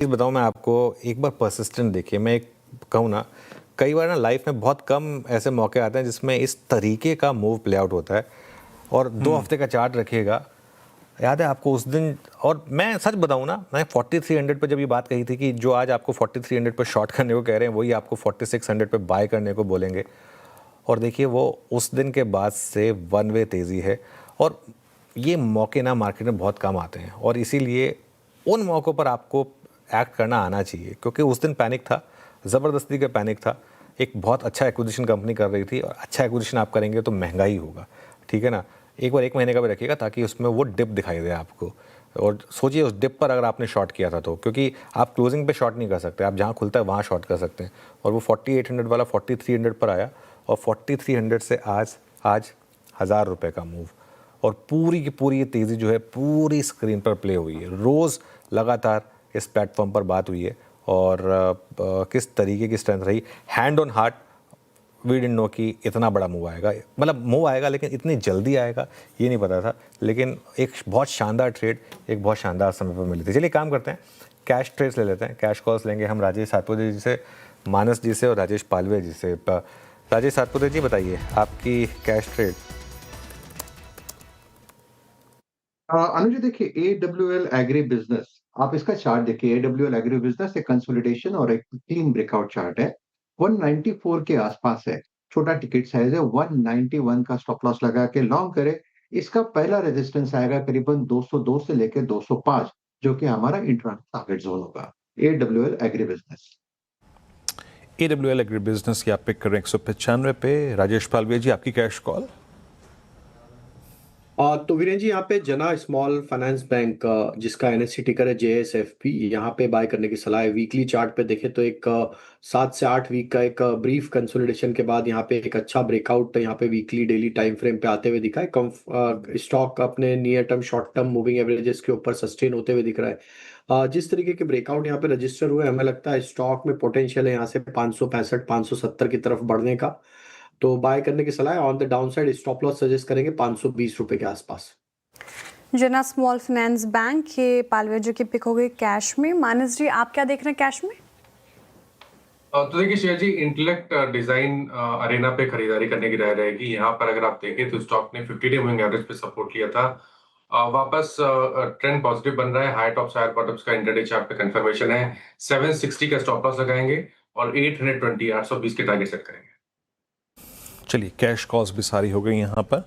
चीज़ बताऊँ मैं आपको, एक बार परसिस्टेंट देखिए, मैं एक कहूँ ना, कई बार ना लाइफ में बहुत कम ऐसे मौके आते हैं जिसमें इस तरीके का मूव प्ले आउट होता है और 2 हफ्ते का चार्ट रखिएगा। याद है आपको उस दिन, और मैं सच बताऊँ ना, मैं 4300 पे जब ये बात कही थी कि जो आज आपको 4300 पे शॉर्ट करने को कह रहे हैं वही आपको 4600 पे बाय करने को बोलेंगे। और देखिए वो उस दिन के बाद से वन वे तेज़ी है और ये मौके ना मार्केट में बहुत कम आते हैं और इसीलिए उन मौक़ों पर आपको एक्ट करना आना चाहिए, क्योंकि उस दिन पैनिक था, ज़बरदस्ती का पैनिक था। एक बहुत अच्छा एक्विजिशन कंपनी कर रही थी और अच्छा एक्विजिशन आप करेंगे तो महंगा ही होगा, ठीक है ना? एक बार 1 महीने का भी रखिएगा ताकि उसमें वो डिप दिखाई दे आपको। और सोचिए उस डिप पर अगर आपने शॉर्ट किया था तो, क्योंकि आप क्लोजिंग पे शॉर्ट नहीं कर सकते, आप जहाँ खुलता है वहाँ शॉर्ट कर सकते हैं। और वो 4800 वाला 4300 पर आया और 4300 से आज 1000 रुपये का मूव, और पूरी की पूरी ये तेज़ी जो है पूरी स्क्रीन पर प्ले हुई है। रोज़ लगातार इस प्लेटफॉर्म पर बात हुई है और किस तरीके की स्ट्रेंथ रही। Hand on heart we didn't know कि इतना बड़ा मूव आएगा, मतलब मूव आएगा लेकिन इतनी जल्दी आएगा ये नहीं पता था। लेकिन एक बहुत शानदार ट्रेड एक बहुत शानदार समय पर मिली थी। चलिए काम करते हैं, कैश ट्रेड्स ले लेते हैं। कैश कॉल्स लेंगे हम राजेश सातपुते जी से, मानस जी से और राजेश पालवे जी से। राजेश सातपुते जी बताइए आपकी कैश ट्रेड। अनुज जी देखिए, एडब्ल्यूएल एग्री बिजनेस, आप इसका चार्ट देखिए। एडब्ल्यूएल एग्री बिजनेस एक कंसोलिडेशन और एक क्लीन ब्रेकआउट चार्ट है। 194 के आसपास है, छोटा टिकट साइज है। 191 का स्टॉप लॉस लगा के लॉन्ग करे। इसका पहला रेजिस्टेंस आएगा करीबन 202 से लेकर 205, जो कि हमारा इंट्रा टारगेट जोन होगा। AWL agri business. AWL agri business की आप पिक कर रहे हैं 195 पे। राजेश पालवे जी आपकी कैश कॉल। तो वीरेन जी, यहाँ पे जना स्मॉल फाइनेंस बैंक, जिसका एनएससी टिकर है JSFP, यहाँ पे बाय करने की सलाह है। वीकली चार्ट पे देखें तो एक 7 से 8 वीक का एक ब्रीफ कंसोलिडेशन के बाद यहाँ पे एक अच्छा ब्रेकआउट यहाँ पे वीकली डेली टाइम फ्रेम पे आते हुए दिखा है। कम स्टॉक अपने near term short term moving averages के ऊपर सस्टेन होते हुए दिख रहा है। जिस तरीके के ब्रेकआउट यहाँ पे रजिस्टर हुए, हमें लगता है स्टॉक में पोटेंशियल है यहाँ से 565 570 की तरफ बढ़ने का। तो बाय करने की सलाह है। On the down side stop loss suggest करेंगे 520 रुपए के आसपास। जना स्मॉल फाइनेंस बैंक के पालवे जी की पिक हो गई कैश में। मानस जी आप क्या देख रहे हैं कैश में? तो देखिए शेयर जी, इंटेलेक्ट डिजाइन अरेना पे खरीदारी करने की राय रहेगी। यहाँ पर अगर आप देखें तो स्टॉक ने 50 डे मूविंग एवरेज पे सपोर्ट लिया था। वापस ट्रेंड पॉजिटिव बन रहा है। हाई टॉप्स हायर बॉटम्स का इंटरडे चार्ट पे कंफर्मेशन है। 760 का स्टॉप लॉस लगाएंगे और 820 820 के टारगेट सेट करेंगे। चलिए कैश कॉल्स भी सारी हो गई यहाँ पर।